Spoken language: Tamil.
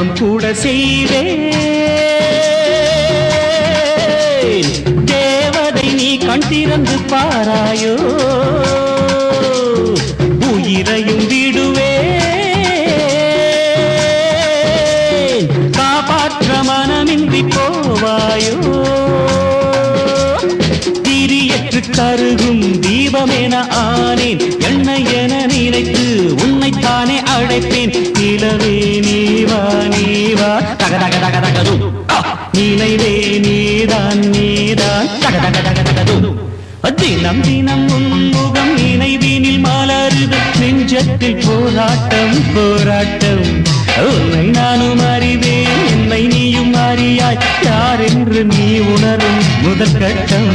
தவம் கூட செய்வேன். தேவதை நீ கண் திறந்து பாராயோ, உயிரையும் விடுவேன். காப்பாற்ற மனமின்றி போவாயோ, திரியற்று கருகும் தீபமென ஆனேன். எண்ணெய் என நினைத்து உன்னைத்தானே அழைப்பேன். நிலவே நீவா நீவா தக தக தக தகது, நினைவே நீதான் நீதான் தக தக தக தகது. தினம் தினம் உன்முகம் நினைவினில் மலருது. நெஞ்சத்தில் போராட்டம் போராட்டம். உன்னை நானும் அறிவேன், என்னை நீயும் அறியாய். யார் என்று நீ உணரும் முதல் கட்டம்.